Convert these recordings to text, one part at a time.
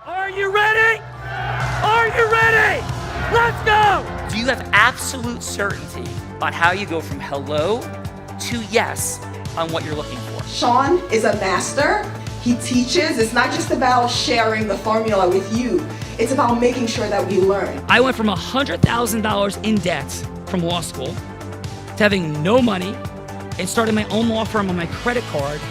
Are you ready? Are you ready? Let's go! Do you have absolute certainty on how you go from hello to yes on what you're looking for? Sean is a master. He teaches. It's not just about sharing the formula with you. It's about making sure that we learn. I went from $100,000 in debt from law school to having no money and starting my own law firm on my credit card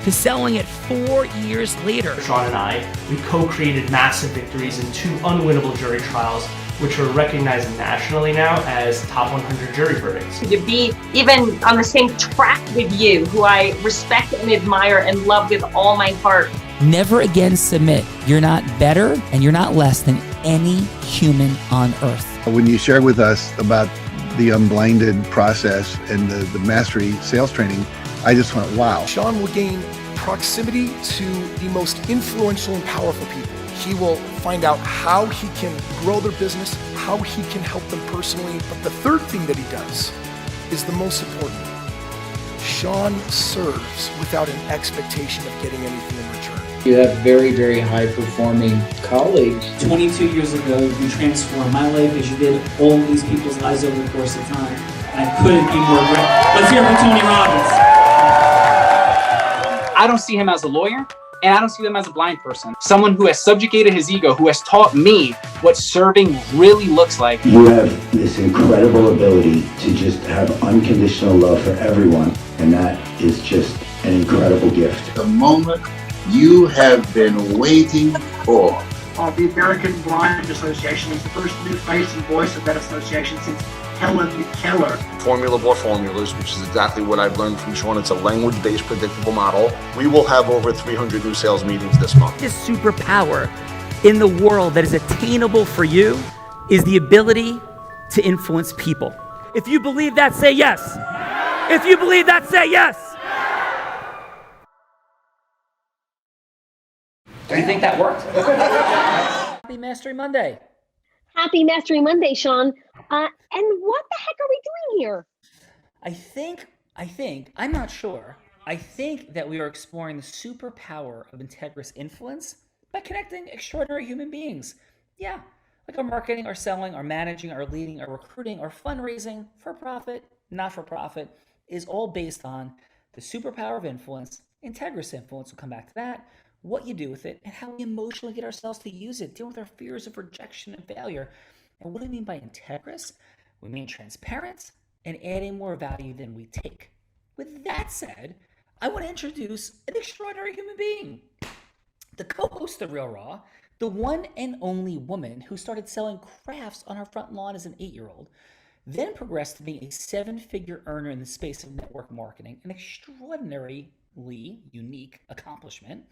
to selling it 4 years later. Sean and I, we co-created massive victories in 2 unwinnable jury trials, which are recognized nationally now as top 100 jury verdicts. To be even on the same track with you, who I respect and admire and love with all my heart. Never again submit. You're not better and you're not less than any human on earth. When you shared with us about the unblinded process and the mastery sales training, I just went, wow. Sean will gain proximity to the most influential and powerful people. He will find out how he can grow their business, how he can help them personally. But the third thing that he does is the most important. Sean serves without an expectation of getting anything in return. You have very, very high-performing colleagues. 22 years ago, you transformed my life as you did all these people's lives over the course of time. And I couldn't be more grateful. Let's hear it for Tony Robbins. I don't see him as a lawyer, and I don't see him as a blind person. Someone who has subjugated his ego, who has taught me what serving really looks like. You have this incredible ability to just have unconditional love for everyone, and that is just an incredible gift. The moment you have been waiting for. The American Blind Association is the first new face and voice of that association since Helen Keller. Formula for formulas, which is exactly what I've learned from Sean. It's a language-based predictable model. We will have over 300 new sales meetings this month. This superpower in the world that is attainable for you is the ability to influence people. If you believe that, say yes. If you believe that, say yes. Do you think that worked? Happy Mastery Monday. Happy Mastery Monday, Sean. And what the heck are we doing here? I'm not sure. I think that we are exploring the superpower of integrous influence by connecting extraordinary human beings. Yeah, like our marketing, our selling, our managing, our leading, our recruiting, our fundraising, for profit, not for profit, is all based on the superpower of influence, integrous influence. We'll come back to that. What you do with it, and how we emotionally get ourselves to use it, deal with our fears of rejection and failure. And what do we mean by integrous? We mean transparent and adding more value than we take. With that said, I want to introduce an extraordinary human being. The co-host of Real Raw, the one and only woman who started selling crafts on her front lawn as an 8-year-old, then progressed to being a 7-figure earner in the space of network marketing, an extraordinarily unique accomplishment.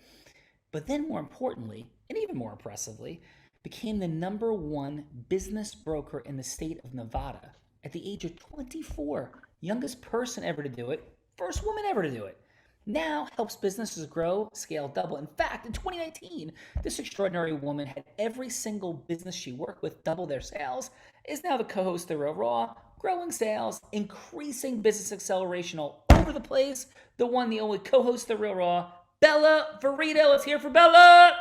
But then more importantly, and even more impressively, became the #1 business broker in the state of Nevada at the age of 24. Youngest person ever to do it, first woman ever to do it. Now helps businesses grow, scale, double. In fact, in 2019, this extraordinary woman had every single business she worked with double their sales, is now the co-host of Real Raw, growing sales, increasing business acceleration all over the place, the one, the only co-host of Real Raw, Bella Verita. Let's hear for Bella.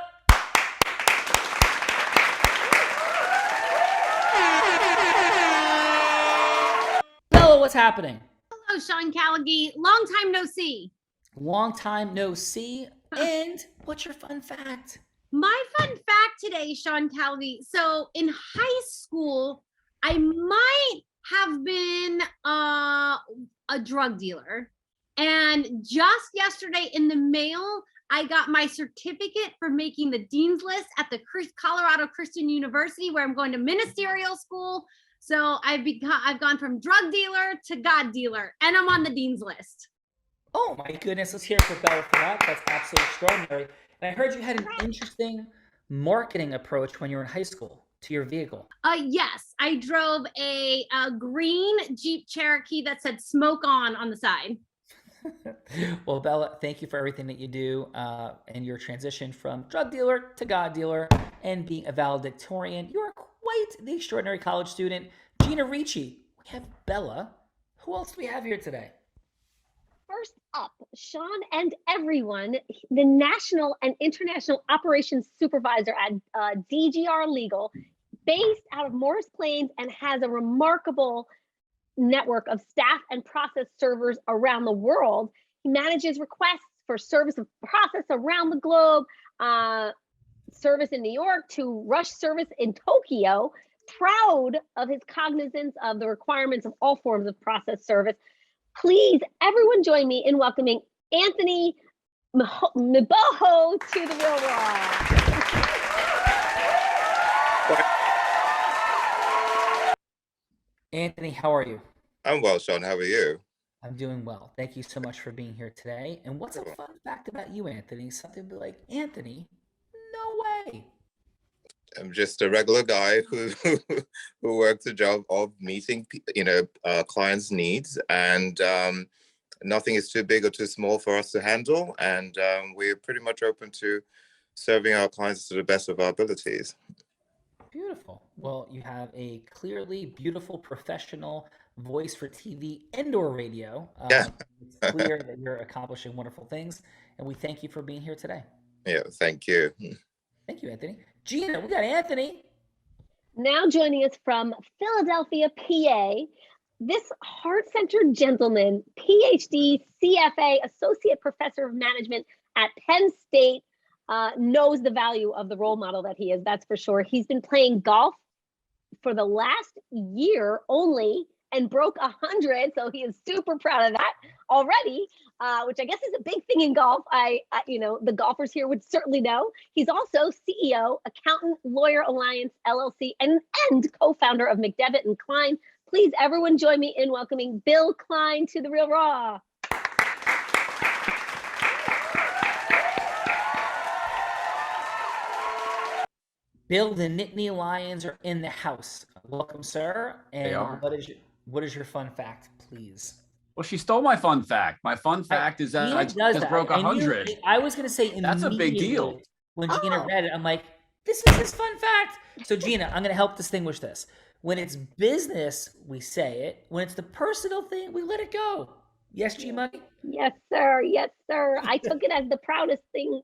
Bella, what's happening? Hello, Sean Callagy. Long time no see. Long time no see. And what's your fun fact? My fun fact today, Sean Callagy. So in high school, I might have been a drug dealer. And just yesterday in the mail, I got my certificate for making the dean's list at the Colorado Christian University, where I'm going to ministerial school. So I've gone from drug dealer to God dealer, and I'm on the dean's list. Oh my goodness, let's hear it for Bella for that. That's absolutely extraordinary. And I heard you had an interesting marketing approach when you were in high school to your vehicle. Yes, I drove a green Jeep Cherokee that said "Smoke on the side. Well, Bella, thank you for everything that you do and your transition from drug dealer to God dealer and being a valedictorian. You are quite the extraordinary college student. Gina Ricci, we have Bella. Who else do we have here today? First, up, Sean and everyone, the National and International Operations Supervisor at DGR Legal, based out of Morris Plains, and has a remarkable network of staff and process servers around the world. He manages requests for service of process around the globe, service in New York to rush service in Tokyo. Proud of his cognizance of the requirements of all forms of process service. Please, everyone join me in welcoming Anthony Mboho to the Real Raw. Anthony, how are you? I'm well, Sean. How are you? I'm doing well. Thank you so much for being here today. And what's a fun fact about you, Anthony? Something to be like, Anthony, no way. I'm just a regular guy who works a job of meeting, clients' needs, and nothing is too big or too small for us to handle. And we're pretty much open to serving our clients to the best of our abilities. Beautiful. Well, you have a clearly beautiful professional voice for TV and/or radio. Yeah. It's clear that you're accomplishing wonderful things, and we thank you for being here today. Yeah, thank you. Thank you, Anthony. Gina, we got Anthony. Now joining us from Philadelphia, PA, this heart-centered gentleman, Ph.D., CFA, Associate Professor of Management at Penn State, knows the value of the role model that he is, that's for sure. He's been playing golf for the last year only and broke 100, so he is super proud of that already, which I guess is a big thing in golf. The golfers here would certainly know. He's also CEO, Accountant Lawyer Alliance LLC, and co-founder of McDevitt and Kline. Please, everyone, join me in welcoming Bill Kline to the Real Raw. Bill, the Nittany Lions are in the house. Welcome, sir. And They are. What is your fun fact, please? Well, she stole my fun fact. My fun fact is that I just broke 100. I was going to say That's a big deal. immediately when Gina read it, I'm like, this is his fun fact. So Gina, I'm going to help distinguish this. When it's business, we say it. When it's the personal thing, we let it go. Yes, G Money? Yes, sir. Yes, sir. I took it as the proudest thing,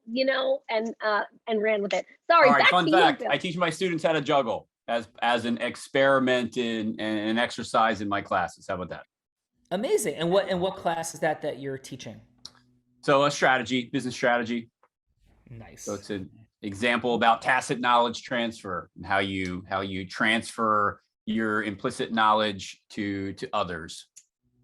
and ran with it. Sorry, All right, back fun to fact. you, Bill. I teach my students how to juggle as an experiment and an exercise in my classes. How about that? Amazing. And what class is that you're teaching? So a strategy, business strategy. Nice. So it's an example about tacit knowledge transfer and how you transfer your implicit knowledge to others.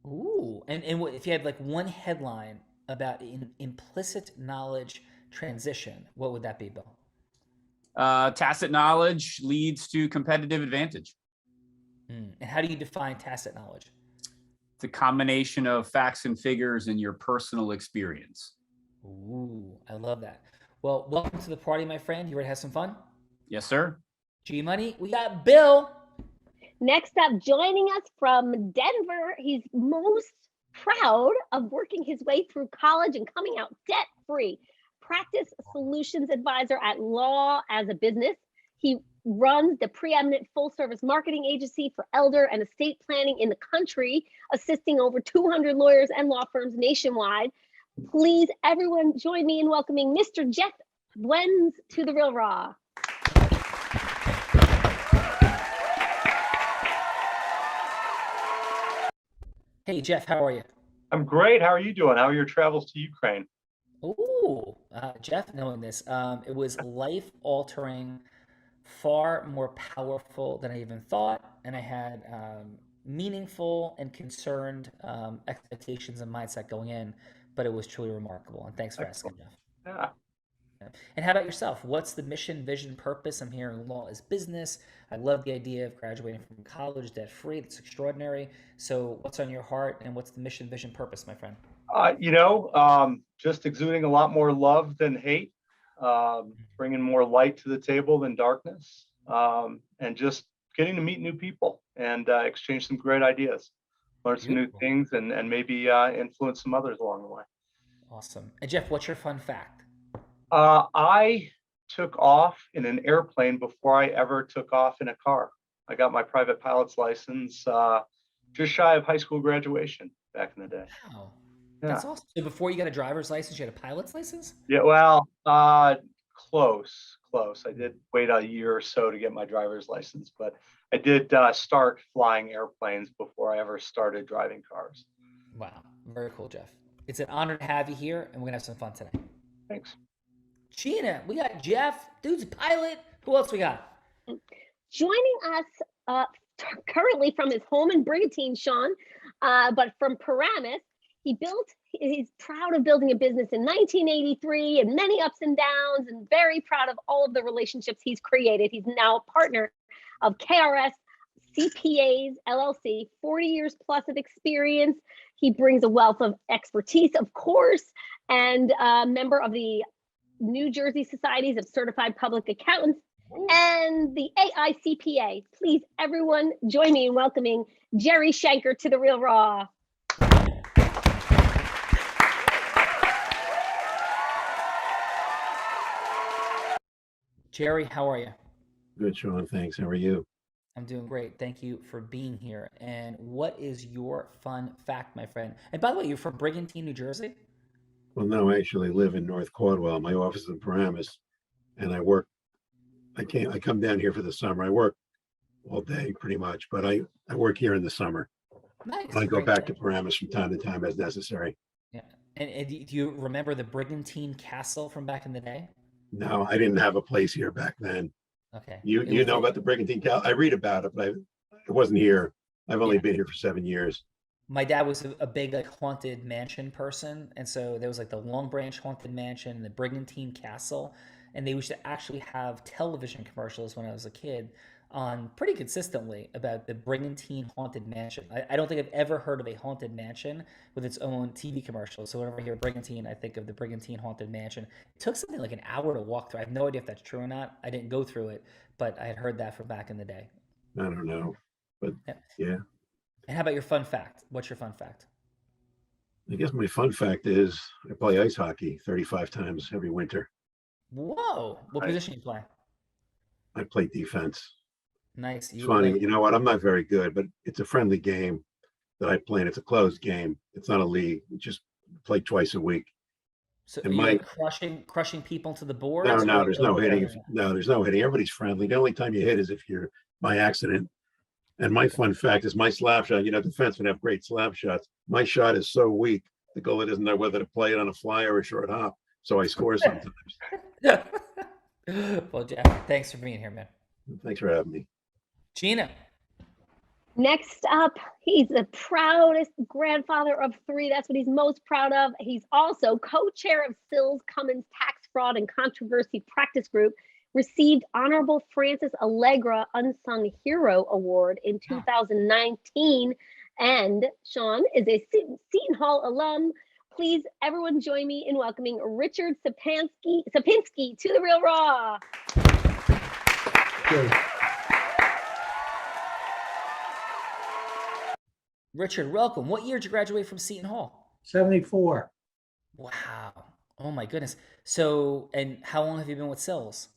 Ooh, and what, if you had like one headline about implicit knowledge transition, what would that be, Bill? Tacit knowledge leads to competitive advantage. And how do you define tacit knowledge? It's a combination of facts and figures in your personal experience. Ooh, I love that. Well, welcome to the party, my friend. You ready to have some fun? Yes, sir. G Money, we got Bill. Next up, joining us from Denver, he's most proud of working his way through college and coming out debt-free. Practice Solutions Advisor at Law as a Business. He runs the Preeminent Full Service marketing agency for elder and estate planning in the country, assisting over 200 lawyers and law firms nationwide. Please, everyone, join me in welcoming Mr. Jeff Buenz to the Real Raw. Hey, Jeff, how are you? I'm great. How are you doing? How are your travels to Ukraine? Ooh, Jeff, knowing this, it was life-altering, far more powerful than I even thought, and I had meaningful and concerned expectations and mindset going in, but it was truly remarkable, and thanks for asking, Jeff. Yeah. And how about yourself? What's the mission, vision, purpose? I'm hearing law is business. I love the idea of graduating from college debt-free. That's extraordinary. So what's on your heart, and what's the mission, vision, purpose, my friend? Just exuding a lot more love than hate, bringing more light to the table than darkness, and just getting to meet new people and exchange some great ideas, learn some new things, and maybe influence some others along the way. Awesome. And Jeff, what's your fun fact? I took off in an airplane before I ever took off in a car. I got my private pilot's license just shy of high school graduation back in the day. Wow. That's awesome. So before you got a driver's license, you had a pilot's license? Yeah, well, close. I did wait a year or so to get my driver's license, but I did start flying airplanes before I ever started driving cars. Wow, very cool, Jeff. It's an honor to have you here, and we're gonna have some fun today. Thanks. Gina, we got Jeff, dude's a pilot. Who else we got? Joining us currently from his home in Brigantine, Sean, but from Paramus, he's proud of building a business in 1983 and many ups and downs, and very proud of all of the relationships he's created. He's now a partner of KRS CPAs LLC, 40 years plus of experience. He brings a wealth of expertise, of course, and a member of the New Jersey Societies of Certified Public Accountants and the AICPA. Please, everyone, join me in welcoming Jerry Shanker to The Real Raw. Jerry, how are you? Good, Sean. Thanks. How are you? I'm doing great. Thank you for being here. And what is your fun fact, my friend? And by the way, you're from Brigantine, New Jersey? Well, no, I actually live in North Caldwell. My office is in Paramus, and I come down here for the summer. I work all day pretty much, but I work here in the summer. Nice. I go back to Paramus from time to time as necessary. Yeah. And do you remember the Brigantine Castle from back in the day? No, I didn't have a place here back then. Okay. You know about the Brigantine Castle? I read about it, but I wasn't here. I've only been here for 7 years. My dad was a big haunted mansion person, and so there was the Long Branch Haunted Mansion and the Brigantine Castle, and they used to actually have television commercials when I was a kid on pretty consistently about the Brigantine Haunted Mansion. I don't think I've ever heard of a haunted mansion with its own TV commercial. So whenever I hear Brigantine, I think of the Brigantine Haunted Mansion. It took something like an hour to walk through. I have no idea if that's true or not. I didn't go through it, but I had heard that from back in the day. I don't know, but yeah. And how about your fun fact? What's your fun fact? I guess my fun fact is I play ice hockey 35 times every winter. Whoa! What position you play? I play defense. Nice. It's funny. You know what? I'm not very good, but it's a friendly game that I play, and it's a closed game. It's not a league. We just play twice a week. So are you crushing people to the boards? No, there's no hitting. No, there's no hitting. Everybody's friendly. The only time you hit is if you're by accident. And my fun fact is my slap shot. Defensemen have great slap shots. My shot is so weak, the goalie doesn't know whether to play it on a fly or a short hop. So I score sometimes. Well, Jeff, thanks for being here, man. Thanks for having me. Gina. Next up, he's the proudest grandfather of 3. That's what he's most proud of. He's also co-chair of Sills Cummins Tax Fraud and Controversy Practice Group, received Honorable Francis Allegra Unsung Hero Award in 2019, and Sean is a Seton Hall alum. Please, everyone, join me in welcoming Richard Sapinski to The Real Raw. Good. Richard, welcome. What year did you graduate from Seton Hall? 74. Wow. Oh my goodness. So, and how long have you been with Sills?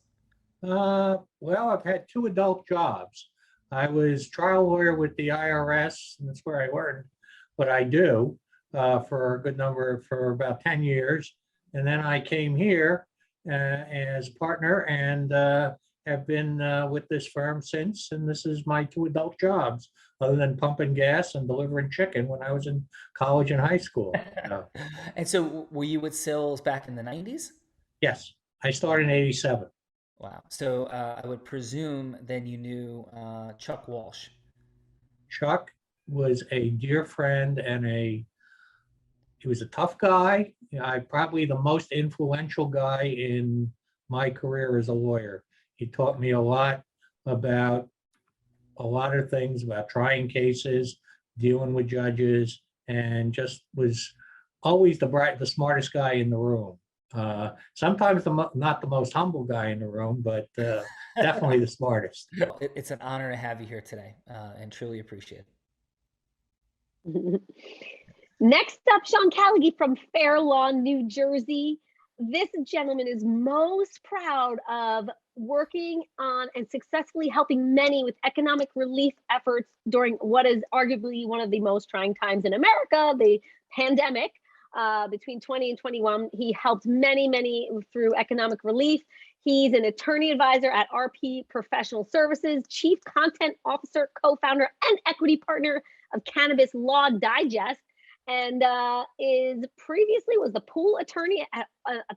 Well, I've had 2 adult jobs. I was trial lawyer with the IRS, and that's where I learned what I do for about 10 years. And then I came here as partner and have been with this firm since, and this is my 2 adult jobs, other than pumping gas and delivering chicken when I was in college and high school. And so were you with Sills back in the 90s? Yes, I started in 87. Wow. So I would presume then you knew Chuck Walsh. Chuck was a dear friend and he was a tough guy. Probably the most influential guy in my career as a lawyer. He taught me a lot about a lot of things, about trying cases, dealing with judges, and just was always the smartest guy in the room. Sometimes not the most humble guy in the room, but definitely the smartest. It's an honor to have you here today, and truly appreciate it. Next up, Sean Callaghy from Fairlawn, New Jersey. This gentleman is most proud of working on and successfully helping many with economic relief efforts during what is arguably one of the most trying times in America, the pandemic. between 20 and 21. He helped many through economic relief. He's an attorney advisor at RP Professional Services, chief content officer, co-founder, and equity partner of Cannabis Law Digest, and is previously was the pool attorney at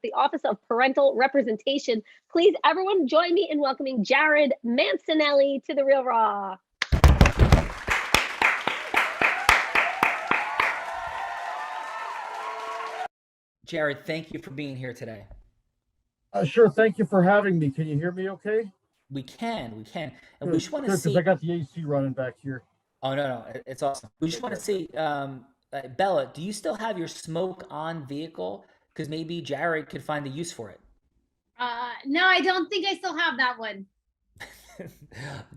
the Office of Parental Representation. Please, everyone, join me in welcoming Jared Mancinelli to The Real Raw. Jared, thank you for being here today. Sure. Thank you for having me. Can you hear me okay? We can. And Good, we just want to see. because I got the AC running back here. Oh, no, it's awesome. We just want to see, Bella, do you still have your smoke on vehicle? Because maybe Jared could find the use for it. No, I don't think I still have that one.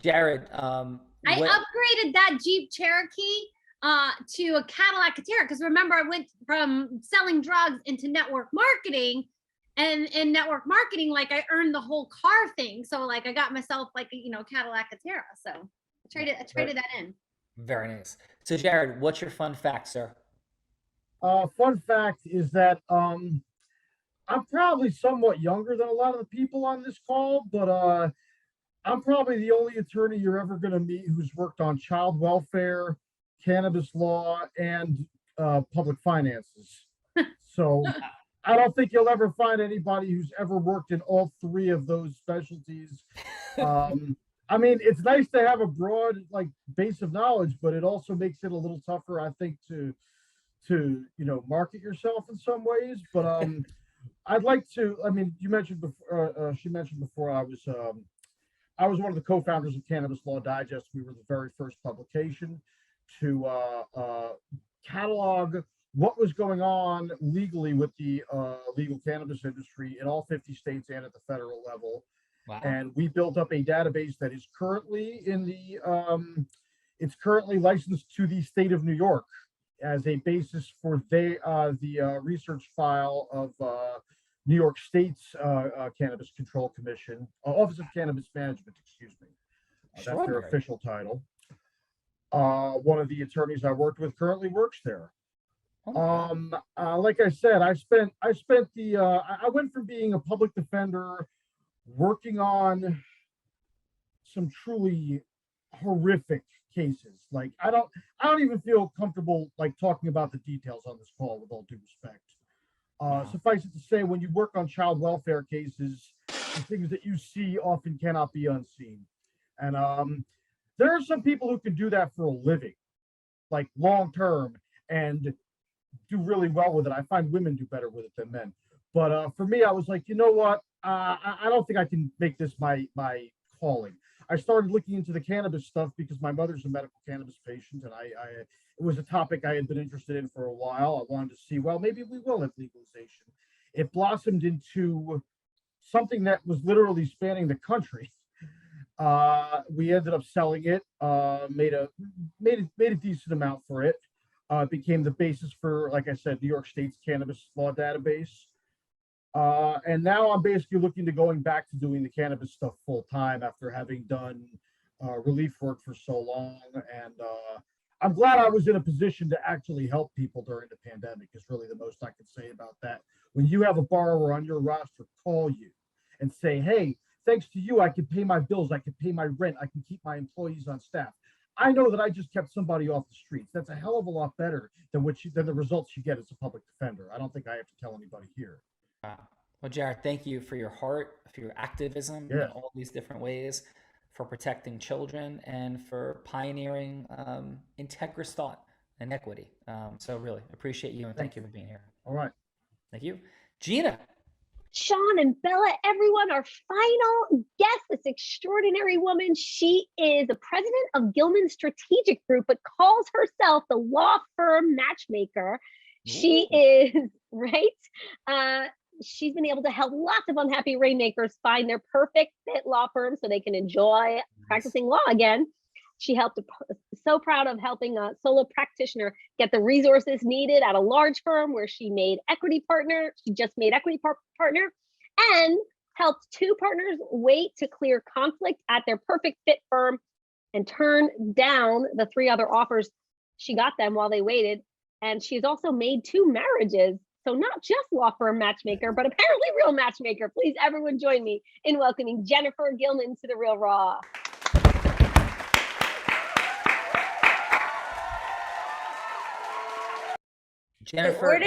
Jared, I upgraded that Jeep Cherokee to a Cadillac Catera, because remember, I went from selling drugs into network marketing, and in network marketing, like, I earned the whole car thing. So like I got myself like a Cadillac Catera. So I traded that in. Very nice. So Jared, what's your fun fact, sir? Fun fact is that I'm probably somewhat younger than a lot of the people on this call, but I'm probably the only attorney you're ever going to meet who's worked on child welfare, cannabis law, and public finances. So I don't think you'll ever find anybody who's ever worked in all three of those specialties. I mean, it's nice to have a broad base of knowledge, but it also makes it a little tougher, I think, to market yourself in some ways. But I'd like to. I mean, you mentioned before. She mentioned before. I was one of the co-founders of Cannabis Law Digest. We were the very first publication to catalog what was going on legally with the legal cannabis industry in all 50 states and at the federal level. Wow. And we built up a database that is currently in the it's currently licensed to the state of New York as a basis for the research file of New York State's Cannabis Control Commission, Office of Cannabis Management, excuse me. That's their official title. One of the attorneys I worked with currently works there. Like I said, I went from being a public defender, working on some truly horrific cases. Like I don't even feel comfortable talking about the details on this call, with all due respect. Suffice it to say, when you work on child welfare cases, the things that you see often cannot be unseen. And there are some people who can do that for a living, like long term, and do really well with it. I find women do better with it than men. But for me, I was like, you know what? I don't think I can make this my calling. I started looking into the cannabis stuff because my mother's a medical cannabis patient, and it was a topic I had been interested in for a while. I wanted to see, well, maybe we will have legalization. It blossomed into something that was literally spanning the country. We ended up selling it, made a decent amount for it. It became the basis for, like I said, New York State's cannabis law database. And now I'm basically looking to going back to doing the cannabis stuff full time after having done relief work for so long. And I'm glad I was in a position to actually help people during the pandemic, is really the most I can say about that. When you have a borrower on your roster call you and say, hey, thanks to you, I can pay my bills, I can pay my rent, I can keep my employees on staff. I know that I just kept somebody off the streets. That's a hell of a lot better than the results you get as a public defender. I don't think I have to tell anybody here. Well, Jared, thank you for your heart, for your activism in all these different ways, for protecting children, and for pioneering integrous thought and equity. So really appreciate you, and thank you for being here. All right. Thank you. Gina. Sean and Bella, everyone, our final guest, this extraordinary woman. She is the president of Gilman Strategic Group, but calls herself the law firm matchmaker. She is, right? She's been able to help lots of unhappy rainmakers find their perfect fit law firm so they can enjoy practicing law again. She helped, so proud of helping a solo practitioner get the resources needed at a large firm where she made equity partner. She just made equity partner, and helped two partners wait to clear conflict at their perfect fit firm and turn down the three other offers. She got them while they waited. And she's also made 2 marriages. So not just law firm matchmaker, but apparently real matchmaker. Please, everyone join me in welcoming Jennifer Gilman to The Real Raw. Jennifer.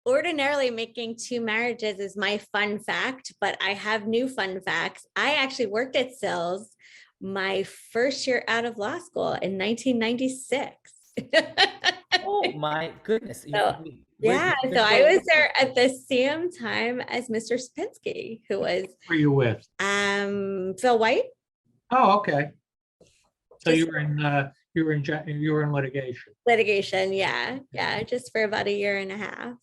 Ordinarily making 2 marriages is my fun fact, but I have new fun facts. I actually worked at Sills my first year out of law school in 1996. Oh my goodness. So, yeah, so I was there at the same time as Mr. Spinski, who was. Who were you with? Phil White. Oh, okay. So you were in litigation. Litigation, yeah, just for about 1.5 years.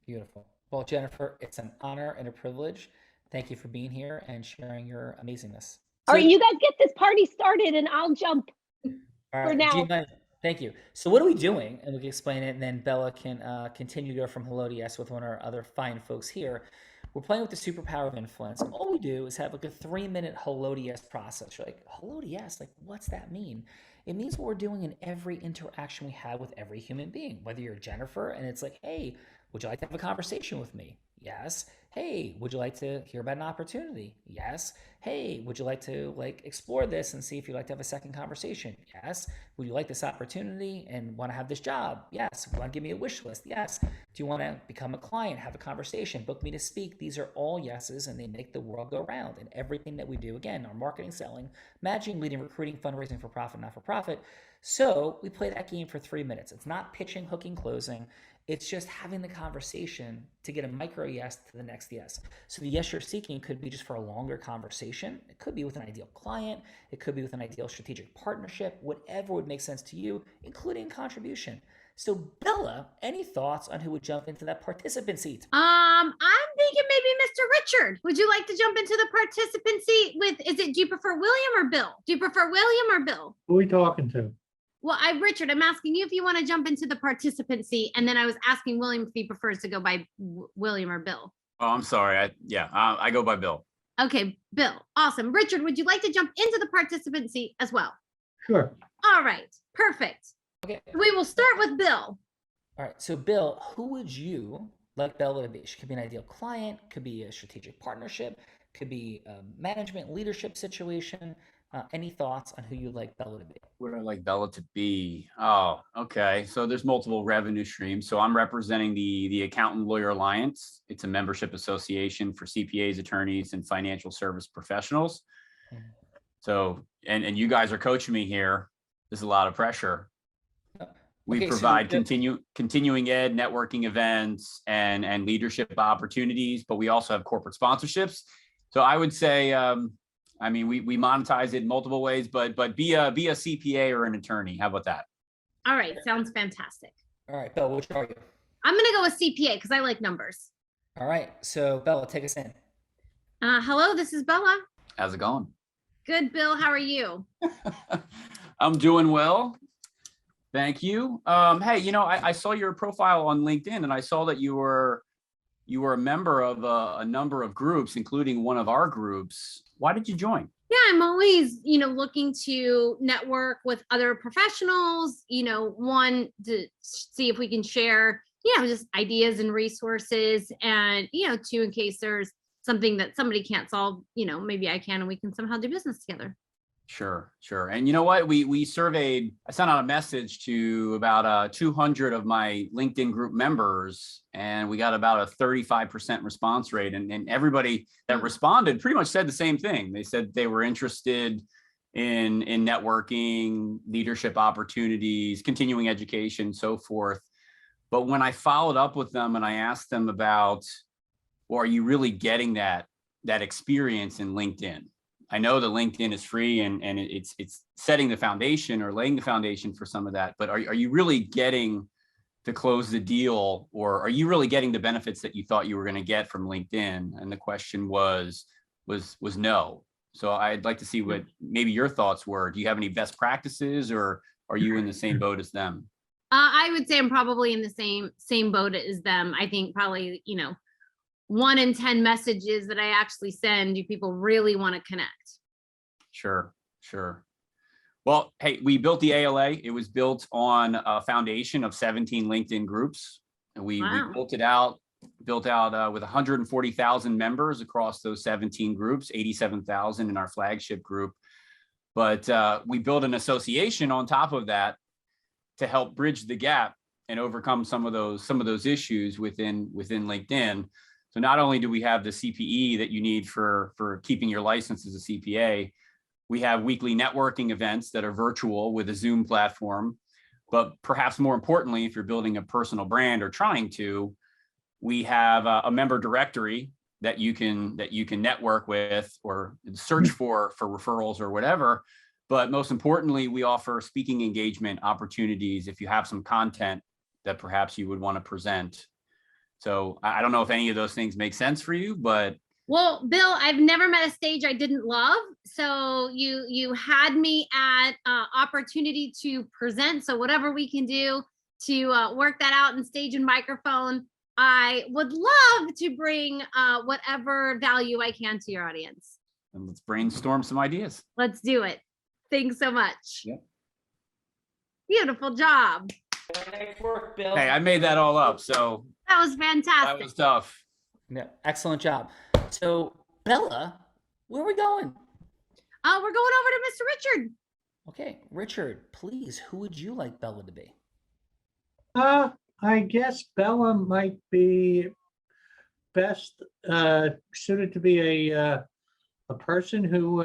Beautiful. Well, Jennifer, it's an honor and a privilege. Thank you for being here and sharing your amazingness. All right, you guys get this party started and I'll jump for now. Thank you. So what are we doing? And we can explain it, and then Bella can continue to go from hello to yes with one of our other fine folks here. We're playing with the superpower of influence. And all we do is have like a 3-minute hello to yes process. You're like, hello to yes? Like, what's that mean? It means what we're doing in every interaction we have with every human being. Whether you're Jennifer and it's like, hey, would you like to have a conversation with me? Yes. Hey, would you like to hear about an opportunity? Yes. Hey, would you like to explore this and see if you'd like to have a second conversation? Yes. Would you like this opportunity and want to have this job? Yes. Want to give me a wish list? Yes. Do you want to become a client, have a conversation, book me to speak? These are all yeses, and they make the world go round. And everything that we do, again, our marketing, selling, managing, leading, recruiting, fundraising, for profit, not for profit. So we play that game for 3 minutes. It's not pitching, hooking, closing. It's just having the conversation to get a micro yes to the next yes. So the yes you're seeking could be just for a longer conversation. It could be with an ideal client. It could be with an ideal strategic partnership, whatever would make sense to you, including contribution. So Bella, any thoughts on who would jump into that participant seat? I'm thinking maybe Mr. Richard. Would you like to jump into the participant seat do you prefer William or Bill? Do you prefer William or Bill? Who are we talking to? Well, Richard, I'm asking you if you want to jump into the participant seat, and then I was asking William if he prefers to go by William or Bill. Oh, I'm sorry. I go by Bill. Okay, Bill. Awesome. Richard, would you like to jump into the participant seat as well? Sure. All right. Perfect. Okay. We will start with Bill. All right. So Bill, who would you like Bella to be? She could be an ideal client, could be a strategic partnership, could be a management leadership situation. Any thoughts on who you'd like Bella to be? What would I like Bella to be? Oh, okay. So there's multiple revenue streams. So I'm representing the Accountant Lawyer Alliance. It's a membership association for CPAs, attorneys, and financial service professionals. So, and you guys are coaching me here. There's a lot of pressure. We provide continuing ed, networking events, and leadership opportunities, but we also have corporate sponsorships. So I would say, we monetize it in multiple ways, but be a CPA or an attorney. How about that? All right. Sounds fantastic. All right, Bella, which are you? I'm going to go with CPA because I like numbers. All right. So Bella, take us in. Hello, this is Bella. How's it going? Good, Bill. How are you? I'm doing well. Thank you. Hey, I saw your profile on LinkedIn, and I saw that you were a member of a number of groups, including one of our groups. Why did you join? Yeah, I'm always, looking to network with other professionals, one, to see if we can share, just ideas and resources, and, two, in case there's something that somebody can't solve, maybe I can, and we can somehow do business together. Sure. And you know what? I sent out a message to about 200 of my LinkedIn group members, and we got about a 35% response rate. And everybody that responded pretty much said the same thing. They said they were interested in networking, leadership opportunities, continuing education, so forth. But when I followed up with them and I asked them about, well, are you really getting that experience in LinkedIn? I know that LinkedIn is free and it's setting the foundation or laying the foundation for some of that, but are you really getting to close the deal, or are you really getting the benefits that you thought you were going to get from LinkedIn? And the question was no. So I'd like to see what maybe your thoughts were. Do you have any best practices, or are you in the same boat as them? I would say I'm probably in the same boat as them. I think probably, 1 in 10 messages that I actually send, do people really want to connect? Sure. Well, hey, we built the ALA. It was built on a foundation of 17 LinkedIn groups. And we built out with 140,000 members across those 17 groups, 87,000 in our flagship group. But we built an association on top of that to help bridge the gap and overcome some of those issues within LinkedIn. So not only do we have the CPE that you need for keeping your license as a CPA, we have weekly networking events that are virtual with a Zoom platform. But perhaps more importantly, if you're building a personal brand or trying to, we have a member directory that you can network with or search for referrals or whatever. But most importantly, we offer speaking engagement opportunities if you have some content that perhaps you would want to present. So I don't know if any of those things make sense for you, but well, Bill, I've never met a stage I didn't love. So you had me at opportunity to present. So whatever we can do to work that out in stage and microphone, I would love to bring whatever value I can to your audience. And let's brainstorm some ideas. Let's do it. Thanks so much. Yep. Beautiful job. Nice work, Bill. Hey, I made that all up, so that was fantastic. That was tough. Yeah, excellent job. So, Bella, where are we going? We're going over to Mr. Richard. Okay, Richard, please, who would you like Bella to be? I guess Bella might be best suited to be a person who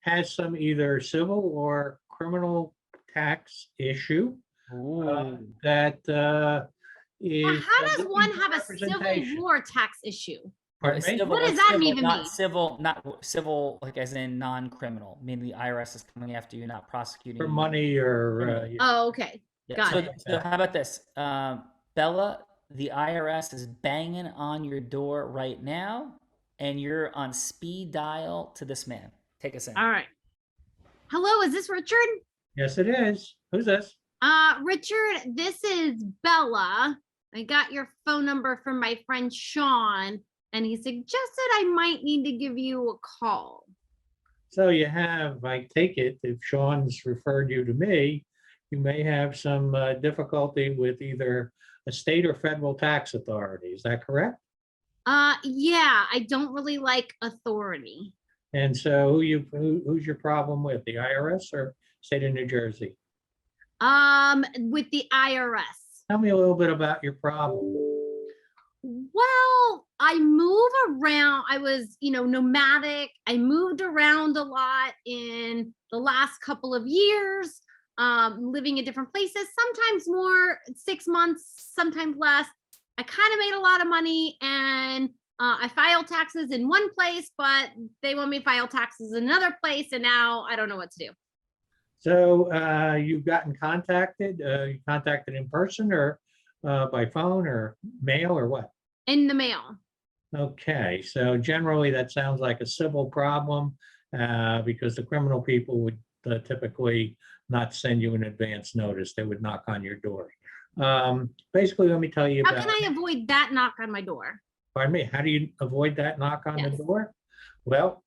has some either civil or criminal tax issue that is. Now, how does one have a civil war tax issue? Civil, what does that civil, even not mean? Civil, not civil, like as in non-criminal. Meaning the IRS is coming after you, not prosecuting for you. money or. Oh, okay. Yeah. Got it. So how about this? Bella, the IRS is banging on your door right now, and you're on speed dial to this man. Take us in. All right. Hello, is this Richard? Yes, it is. Who's this? Richard, this is Bella. I got your phone number from my friend Sean, and he suggested I might need to give you a call. So you have, I take it, if Sean's referred you to me, you may have some difficulty with either a state or federal tax authority. Is that correct? Yeah, I don't really like authority. And so who's your problem with, the IRS or state of New Jersey? With the IRS. Tell me a little bit about your problem. Well, I move around. I was, nomadic. I moved around a lot in the last couple of years, living in different places, sometimes more, 6 months, sometimes less. I kind of made a lot of money, and I filed taxes in one place, but they want me to file taxes in another place, and now I don't know what to do. So you've gotten contacted, you contacted in person or by phone or mail or what? In the mail. Okay, so generally that sounds like a civil problem because the criminal people would typically not send you an advance notice. They would knock on your door. Basically, let me tell you How about. can I avoid that knock on my door? Pardon me, how do you avoid that knock on the door? Well,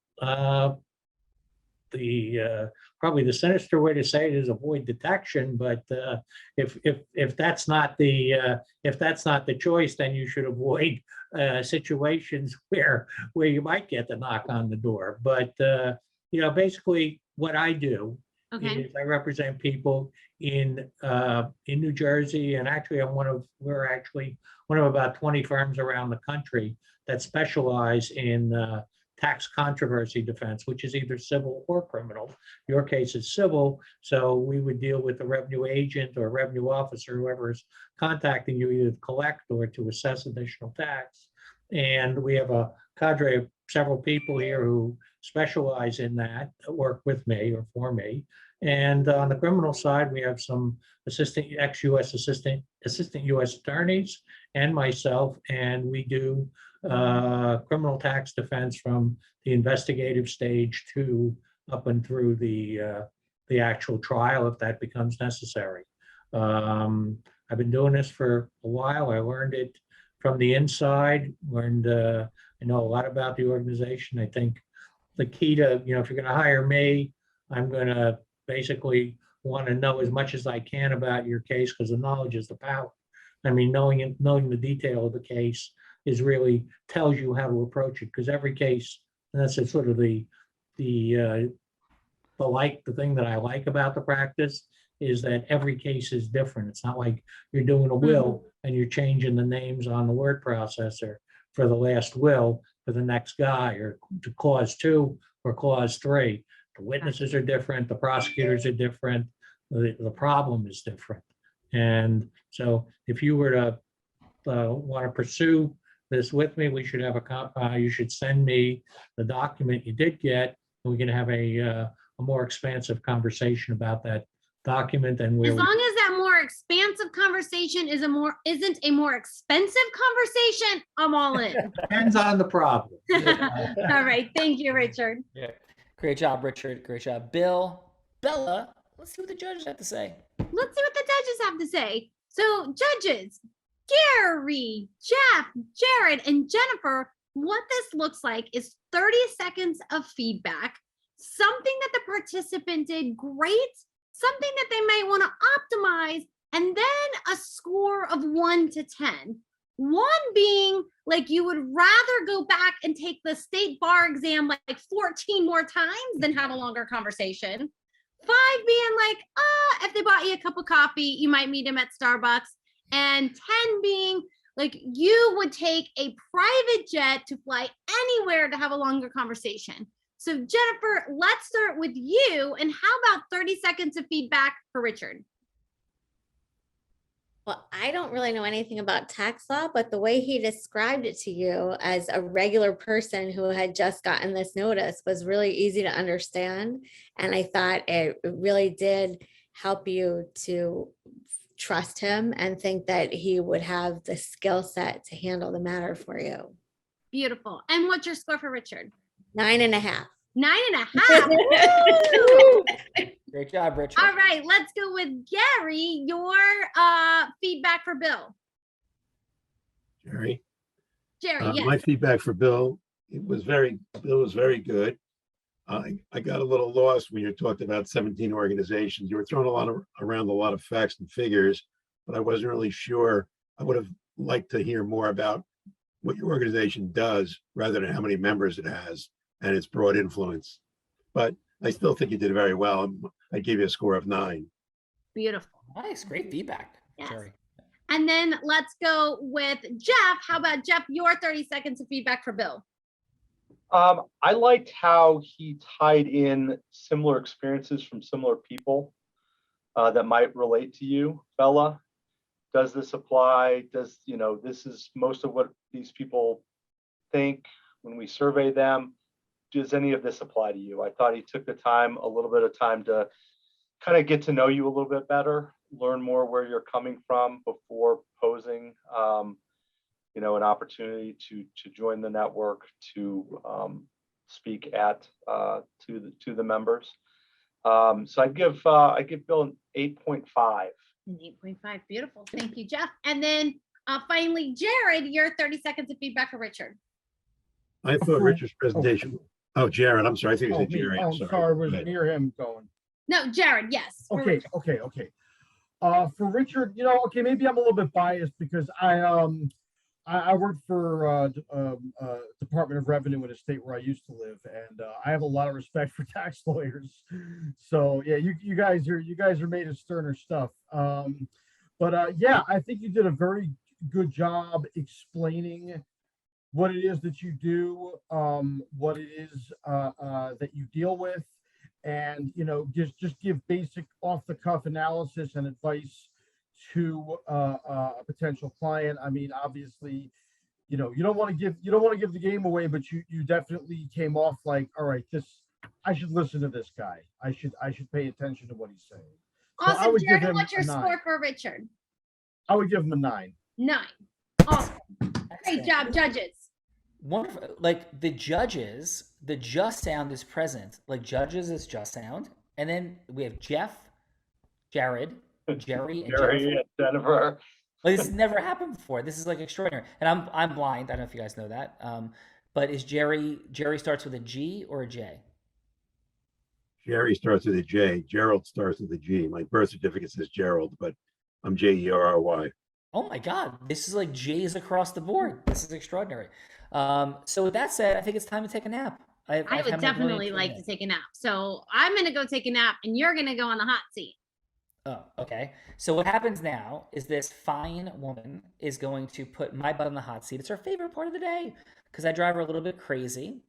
probably the sinister way to say it is avoid detection, but if that's not the choice, then you should avoid situations where you might get the knock on the door. But basically what I do is I represent people in New Jersey, and actually we're actually one of about 20 firms around the country that specialize in tax controversy defense, which is either civil or criminal. Your case is civil, so we would deal with the revenue agent or revenue officer, whoever is contacting you either to collect or to assess additional tax. And we have a cadre of several people here who specialize in that work with me or for me. And on the criminal side, we have some ex-US assistant US attorneys and myself, and we do criminal tax defense from the investigative stage to up and through the actual trial if that becomes necessary. I've been doing this for a while. I learned it from the inside, I know a lot about the organization. I think the key to, if you're going to hire me, I'm going to basically want to know as much as I can about your case, because the knowledge is the power. I mean, knowing the detail of the case is really tells you how to approach it, because every case, and that's sort of the thing that I like about the practice is that every case is different. It's not like you're doing a will and you're changing the names on the word processor for the last will for the next guy, or to clause 2 or clause 3. The witnesses are different, the prosecutors are different, the problem is different. And so if you were to want to pursue this with me, we should have you should send me the document you did get, and we can have a more expansive conversation about that document. And as long as that more expansive conversation isn't a more expensive conversation, I'm all in. Depends on the problem. All right, thank you, Richard. Yeah, great job, Richard. Great job, Bill. Bella, let's see what the judges have to say. Let's see what the judges have to say. So, judges, Gary, Jeff, Jared, and Jennifer, what this looks like is 30 seconds of feedback, something that the participant did great, something that they might want to optimize, and then a score of 1 to 10. 1 being like you would rather go back and take the state bar exam like 14 more times than have a longer conversation. 5 being like, if they bought you a cup of coffee, you might meet them at Starbucks. And 10 being like you would take a private jet to fly anywhere to have a longer conversation. So Jennifer, let's start with you. And how about 30 seconds of feedback for Richard? Well, I don't really know anything about tax law, but the way he described it to you as a regular person who had just gotten this notice was really easy to understand. And I thought it really did help you to trust him and think that he would have the skill set to handle the matter for you. Beautiful. And what's your score for Richard? 9.5. 9.5. Great job, Richard. All right, let's go with Gary. Your feedback for Bill. Jerry. Yes. My feedback for Bill, Bill was very good. I got a little lost when you talked about 17 organizations. You were throwing around a lot of facts and figures, but I wasn't really sure. I would have liked to hear more about what your organization does rather than how many members it has and its broad influence. But I still think you did very well. I gave you a score of 9. Beautiful. Nice, great feedback, yes. Jerry. And then let's go with Jeff. How about Jeff, your 30 seconds of feedback for Bill? I liked how he tied in similar experiences from similar people that might relate to you, Bella. Does this apply? This is most of what these people think when we survey them. Does any of this apply to you? I thought he took a little bit of time to kind of get to know you a little bit better, learn more where you're coming from before posing, an opportunity to join the network, to speak to the members. So I'd give Bill an 8.5. 8.5, beautiful. Thank you, Jeff. And then finally, Jared, your 30 seconds of feedback for Richard. I thought Richard's presentation. Oh, Jared, I'm sorry. I think you said Jerry. I'm sorry. Was near him going. No, Jared, yes. Okay. For Richard, maybe I'm a little bit biased because I worked for Department of Revenue in a state where I used to live, and I have a lot of respect for tax lawyers. So yeah, you guys are made of sterner stuff. I think you did a very good job explaining what it is that you do, what it is that you deal with, and just give basic off-the-cuff analysis and advice to a potential client. I mean, obviously, you don't want to give the game away, but you definitely came off like, all right, I should listen to this guy. I should pay attention to what he's saying. Awesome, so Jared. What's your score for Richard? I would give him a 9. 9. Awesome. Great job, judges. Wonderful. Like the judges, the just sound is present. Like judges is just sound, and then we have Jeff, Jared, Jerry, and Jennifer. Like this has never happened before. This is like extraordinary. And I'm blind. I don't know if you guys know that. But is Jerry starts with a G or a J? Jerry starts with a J. Gerald starts with a G. My birth certificate says Gerald, but I'm Jerry. Oh my God, this is like J's across the board. This is extraordinary. So with that said, I think it's time to take a nap. I've I had would my definitely morning like nap. to take a nap. So I'm gonna go take a nap and you're gonna go on the hot seat. Oh, okay. So what happens now is this fine woman is going to put my butt on the hot seat. It's her favorite part of the day because I drive her a little bit crazy,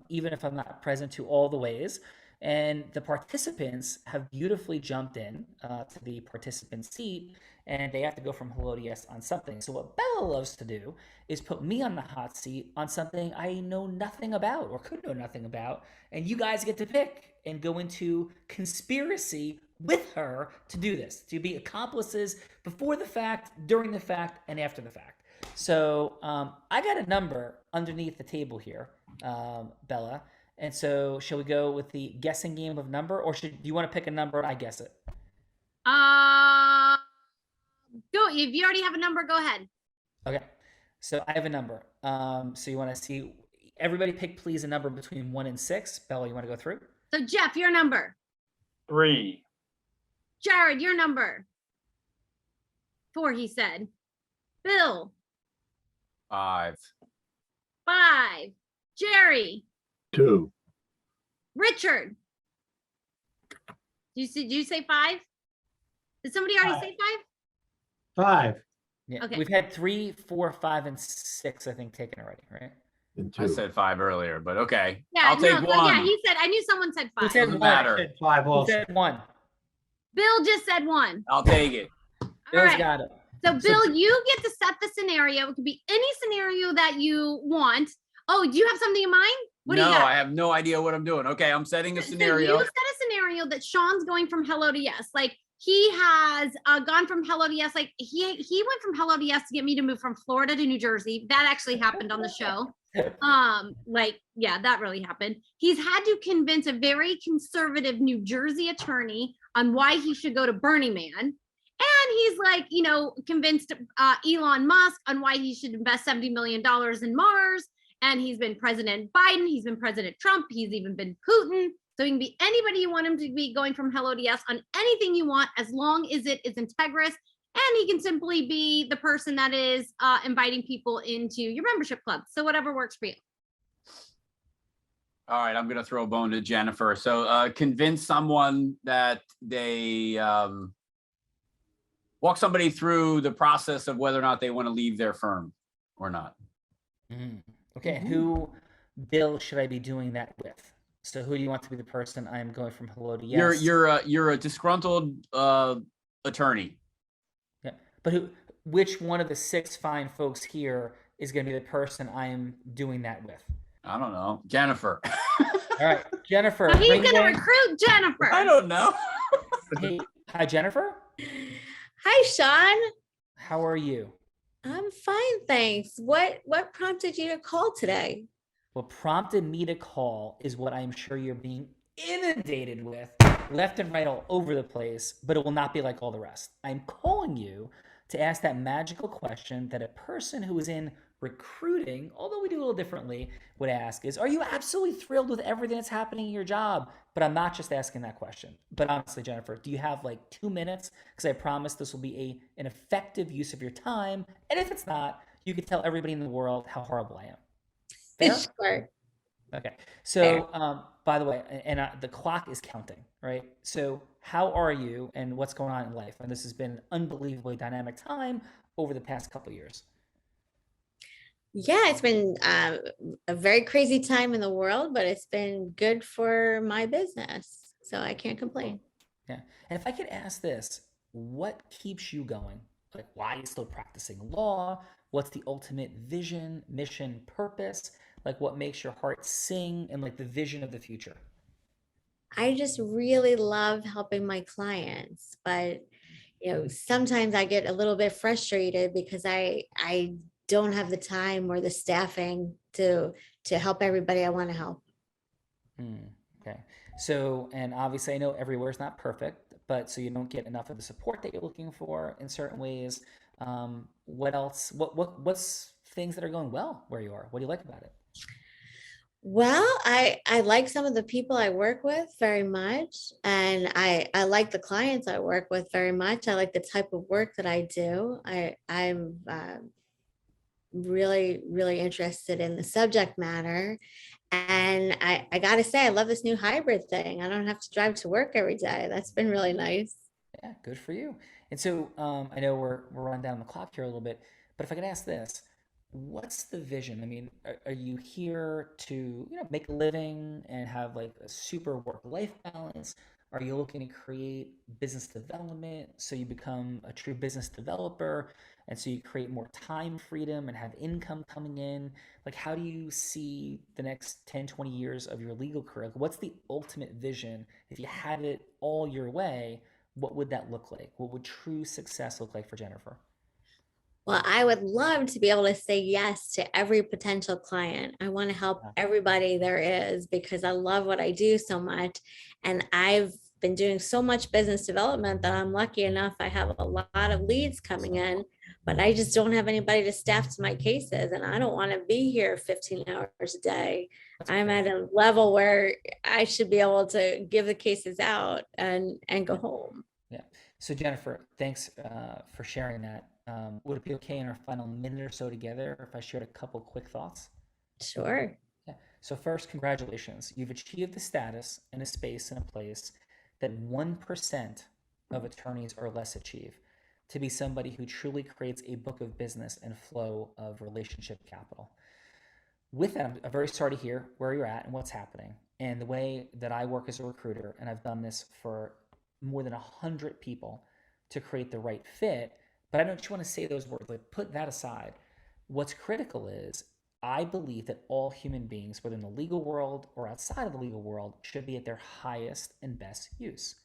even if I'm not present to all the ways. And the participants have beautifully jumped in to the participant seat, and they have to go from hello to yes on something. So what Bella loves to do is put me on the hot seat on something I know nothing about or could know nothing about, and you guys get to pick and go into conspiracy with her to do this, to be accomplices before the fact, during the fact, and after the fact. So I got a number underneath the table here, Bella. And so shall we go with the guessing game of number, or do you want to pick a number and I guess it? Go. If you already have a number, go ahead. Okay. So I have a number. So you want to see, everybody pick please a number between 1 and 6. Bella, you want to go through? So Jeff, your number. 3. Jared, your number. 4, he said. Bill. 5. 5. Jerry. 2. Richard. Did you say 5? Did somebody already say 5? 5. Yeah. Okay. We've had 3, 4, 5, and 6, I think, taken already, right? I said 5 earlier, but okay. Yeah, I'll take no, 1. yeah, he said, I knew someone said 5. Who said Doesn't 1? matter. I said 5 Who also. said 1? Bill just said 1. I'll take it. Bill's right. got it. So Bill, you get to set the scenario. It could be any scenario that you want. Oh, do you have something in mind? What do you No, got? I have no idea what I'm doing. Okay, I'm setting a So scenario. you set a scenario that Sean's going from hello to yes. Like he has gone from hello to yes. Like he went from hello to yes to get me to move from Florida to New Jersey. That actually happened on the show. Like, yeah, that really happened. He's had to convince a very conservative New Jersey attorney on why he should go to Burning Man. And he's like, convinced Elon Musk on why he should invest $70 million in Mars. And he's been President Biden. He's been President Trump. He's even been Putin. So he can be anybody you want him to be, going from hello to yes on anything you want, as long as it is integrous. And he can simply be the person that is inviting people into your membership club. So whatever works for you. All right, I'm going to throw a bone to Jennifer. So convince someone that they walk somebody through the process of whether or not they want to leave their firm or not. Okay, and who, Bill, should I be doing that with? So who do you want to be the person I'm going from hello to yes? You're a disgruntled attorney. Yeah, but which one of the 6 fine folks here is going to be the person I am doing that with? I don't know. Jennifer. All right, Jennifer. So he's going to recruit Jennifer. I don't know. Hey, hi, Jennifer. Hi, Sean. How are you? I'm fine, thanks. What prompted you to call today? What prompted me to call is what I'm sure you're being inundated with left and right all over the place, but it will not be like all the rest. I'm calling you to ask that magical question that a person who is in recruiting, although we do a little differently, would ask is, are you absolutely thrilled with everything that's happening in your job? But I'm not just asking that question. But honestly, Jennifer, do you have like 2 minutes? Because I promise this will be an effective use of your time. And if it's not, you can tell everybody in the world how horrible I am. Fair? Sure. Okay. So, by the way, and the clock is counting, right? So how are you and what's going on in life? And this has been an unbelievably dynamic time over the past couple of years. Yeah, it's been a very crazy time in the world, but it's been good for my business. So I can't complain. Yeah. And if I could ask this, what keeps you going? Like, why are you still practicing law? What's the ultimate vision, mission, purpose? Like, what makes your heart sing and like the vision of the future? I just really love helping my clients, but sometimes I get a little bit frustrated because I don't have the time or the staffing to help everybody I want to help. Okay. So, and obviously I know everywhere is not perfect, but so you don't get enough of the support that you're looking for in certain ways. What else? What's things that are going well where you are? What do you like about it? Well, I like some of the people I work with very much, and I like the clients I work with very much. I like the type of work that I do. I'm really interested in the subject matter, and I gotta say I love this new hybrid thing. I don't have to drive to work every day. That's been really nice. Yeah, good for you. And so I know we're running down the clock here a little bit, but if I could ask this, what's the vision? I mean, are you here to, make a living and have like a super work-life balance? Are you looking to create business development so you become a true business developer and so you create more time freedom and have income coming in? Like, how do you see the next 10, 20 years of your legal career? Like, what's the ultimate vision? If you had it all your way, what would that look like? What would true success look like for Jennifer? Well, I would love to be able to say yes to every potential client. I want to help everybody there is because I love what I do so much. And I've been doing so much business development that I'm lucky enough I have a lot of leads coming in, but I just don't have anybody to staff to my cases. And I don't want to be here 15 hours a day. I'm at a level where I should be able to give the cases out and go home. Yeah. So Jennifer, thanks for sharing that. Would it be okay in our final minute or so together if I shared a couple quick thoughts? Sure. Yeah. So first, congratulations. You've achieved the status in a space and a place that 1% of attorneys or less achieve, to be somebody who truly creates a book of business and flow of relationship capital. With that, I'm very sorry to hear where you're at and what's happening. And the way that I work as a recruiter, and I've done this for more than 100 people to create the right fit. But I don't just want to say those words, like put that aside. What's critical is I believe that all human beings, whether in the legal world or outside of the legal world, should be at their highest and best use.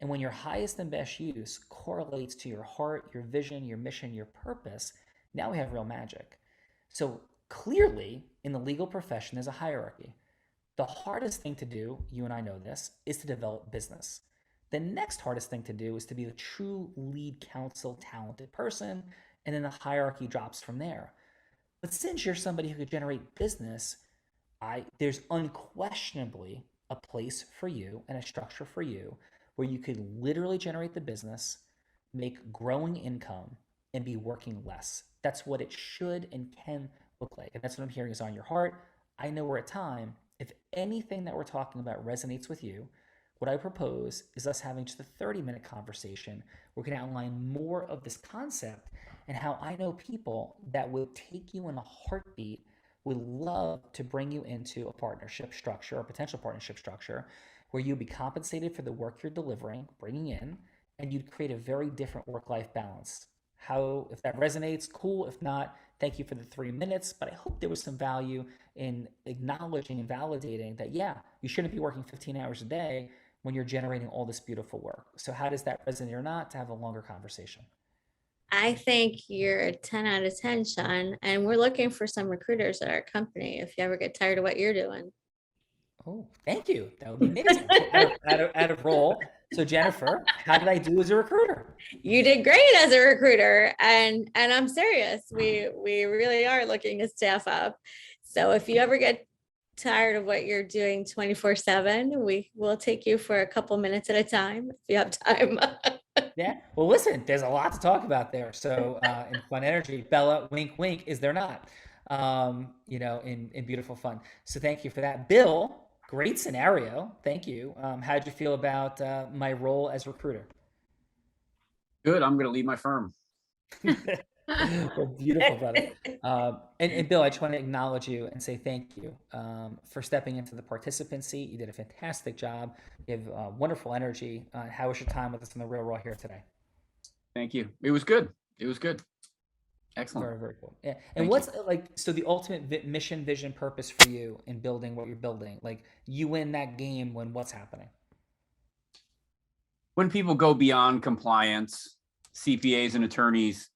And when your highest and best use correlates to your heart, your vision, your mission, your purpose, now we have real magic. So clearly, in the legal profession, there's a hierarchy. The hardest thing to do, you and I know this, is to develop business. The next hardest thing to do is to be a true lead counsel talented person, and then the hierarchy drops from there. But since you're somebody who could generate business, there's unquestionably a place for you and a structure for you where you could literally generate the business, make growing income, and be working less. That's what it should and can look like. And that's what I'm hearing is on your heart. I know we're at time. If anything that we're talking about resonates with you, what I propose is us having just a 30-minute conversation. We're going to outline more of this concept and how I know people that would take you in a heartbeat, would love to bring you into a partnership structure or potential partnership structure where you'd be compensated for the work you're delivering, bringing in, and you'd create a very different work-life balance. How, if that resonates, cool. If not, thank you for the 3 minutes. But I hope there was some value in acknowledging and validating that, yeah, you shouldn't be working 15 hours a day when you're generating all this beautiful work. So how does that resonate or not to have a longer conversation? I think you're a 10 out of 10, Sean. And we're looking for some recruiters at our company if you ever get tired of what you're doing. Oh, thank you. That would be amazing. out of role. So Jennifer, how did I do as a recruiter? You did great as a recruiter. And I'm serious. We really are looking to staff up. So if you ever get tired of what you're doing 24/7, we will take you for a couple minutes at a time if you have time. Yeah. Well, listen, there's a lot to talk about there. So in Fun Energy, Bella, wink, wink, is there not? In beautiful fun. So thank you for that. Bill, great scenario. Thank you. How'd you feel about my role as recruiter? Good. I'm going to leave my firm. Well, beautiful, brother. And Bill, I just want to acknowledge you and say thank you for stepping into the participant seat. You did a fantastic job. You have wonderful energy. How was your time with us on the Real Raw here today? Thank you. It was good. It was good. Excellent. Very, very cool. Yeah. And what's so the ultimate mission, vision, purpose for you in building what you're building? Like you win that game when what's happening? When people go beyond compliance, CPAs and attorneys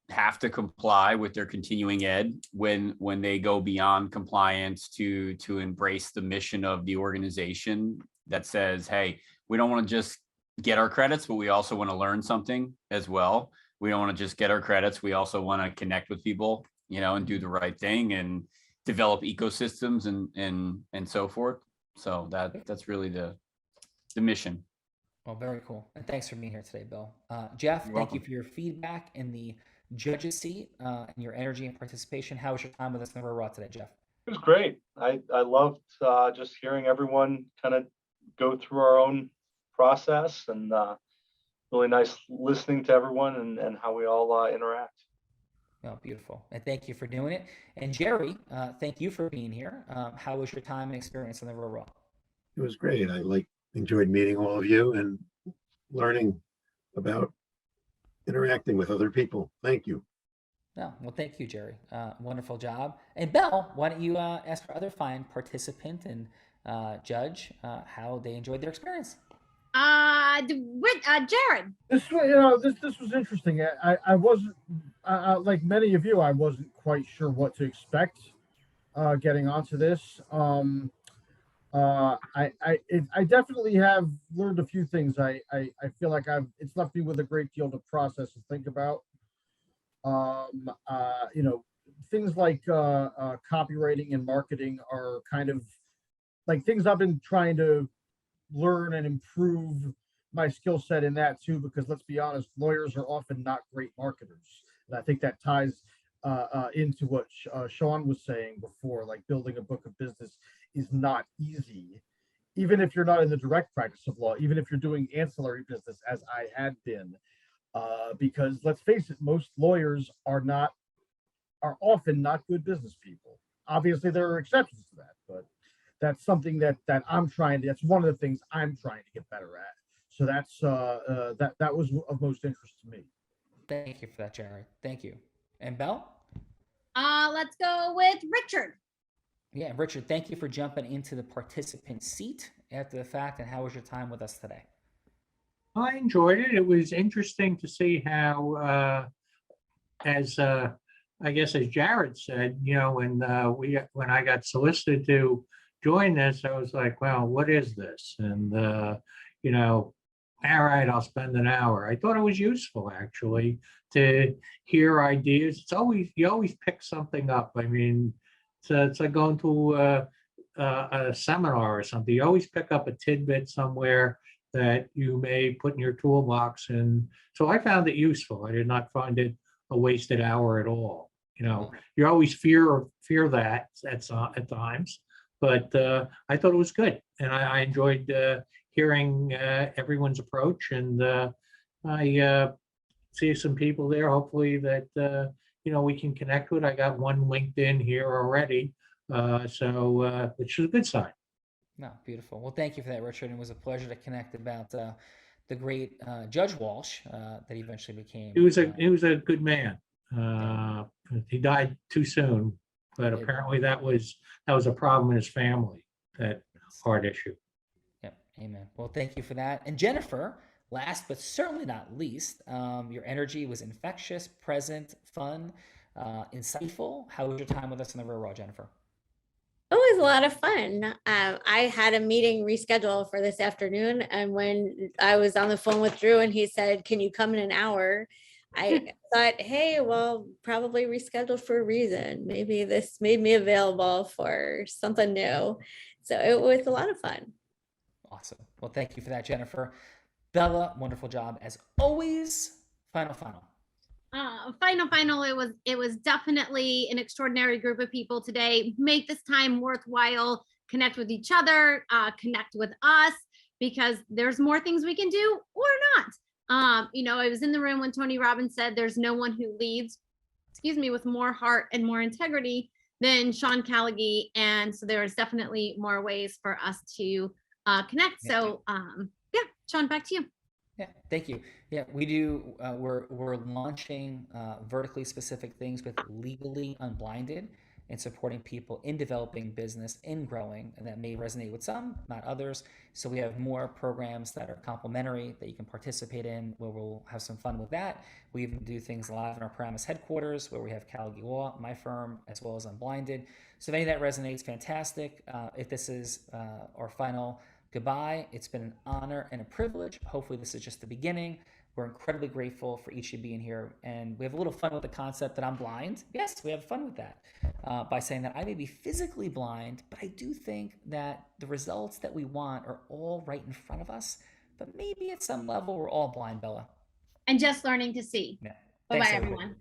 have to comply with their continuing ed when they go beyond compliance to embrace the mission of the organization that says, hey, we don't want to just get our credits, but we also want to learn something as well. We don't want to just get our credits. We also want to connect with people, and do the right thing. And develop ecosystems and so forth. So that's really the mission. Well, very cool. And thanks for being here today, Bill. Jeff, thank you for your feedback in the judge's seat and your energy and participation. How was your time with us in the Raw today, Jeff? It was great. I loved just hearing everyone kind of go through our own process, and really nice listening to everyone and how we all interact. Oh, beautiful. And thank you for doing it. And Jerry, thank you for being here. How was your time and experience in the Raw? It was great. I enjoyed meeting all of you and learning about interacting with other people. Thank you. No, well, thank you, Jerry. Wonderful job. And Belle, why don't you ask our other fine participant and judge how they enjoyed their experience? Jared. This was interesting. I wasn't like many of you. I wasn't quite sure what to expect getting onto this. I definitely have learned a few things. I feel like it's left me with a great deal to process and think about. Things like copywriting and marketing are kind of like things I've been trying to learn and improve my skill set in that too, because let's be honest, lawyers are often not great marketers. And I think that ties into what Sean was saying before, like building a book of business is not easy, even if you're not in the direct practice of law, even if you're doing ancillary business as I had been, because let's face it, most lawyers are often not good business people. Obviously there are exceptions to that, but that's something that's one of the things I'm trying to get better at. So that was of most interest to me. Thank you for that, Jared. Thank you. And Belle? Let's go with Richard. Yeah, Richard, thank you for jumping into the participant seat after the fact. And how was your time with us today? I enjoyed it. It was interesting to see how, I guess, as Jared said, when I got solicited to join this, I was like, well, what is this? And, all right, I'll spend an hour. I thought it was useful, actually, to hear ideas. You always pick something up. I mean, it's like going to a seminar or something. You always pick up a tidbit somewhere that you may put in your toolbox. And so I found it useful. I did not find it a wasted hour at all. You always fear that at times, but I thought it was good. And I enjoyed hearing everyone's approach, and I see some people there, hopefully, that we can connect with. I got one LinkedIn here already, which is a good sign. No, beautiful. Well, thank you for that, Richard. It was a pleasure to connect about the great Judge Walsh that he eventually became. He was a good man. He died too soon, but apparently that was a problem in his family, that heart issue. Yep. Amen. Well, thank you for that. And Jennifer, last but certainly not least, your energy was infectious, present, fun, insightful. How was your time with us in the Real Raw, Jennifer? It was a lot of fun. I had a meeting rescheduled for this afternoon, and when I was on the phone with Drew and he said, "Can you come in an hour?" I thought, hey, well, probably rescheduled for a reason. Maybe this made me available for something new. So it was a lot of fun. Awesome. Well, thank you for that, Jennifer. Bella, wonderful job as always. Final. Final. It was definitely an extraordinary group of people today. Make this time worthwhile. Connect with each other. Connect with us, because there's more things we can do or not. I was in the room when Tony Robbins said there's no one who leads, with more heart and more integrity than Sean Callaghy. And so there is definitely more ways for us to connect. So Sean, back to you. Yeah, thank you. Yeah, we do. We're launching vertically specific things with Legally Unblinded and supporting people in developing business, in growing, and that may resonate with some, not others. So we have more programs that are complementary that you can participate in, where we'll have some fun with that. We even do things live in our Paramus headquarters, where we have Callaghy Law, my firm, as well as Unblinded. So if any of that resonates, fantastic. If this is our final goodbye, it's been an honor and a privilege. Hopefully this is just the beginning. We're incredibly grateful for each of you being here. And we have a little fun with the concept that I'm blind. Yes, we have fun with that by saying that I may be physically blind, but I do think that the results that we want are all right in front of us. But maybe at some level, we're all blind, Bella. And just learning to see. Yeah. Bye-bye, Thanks, everybody. everyone.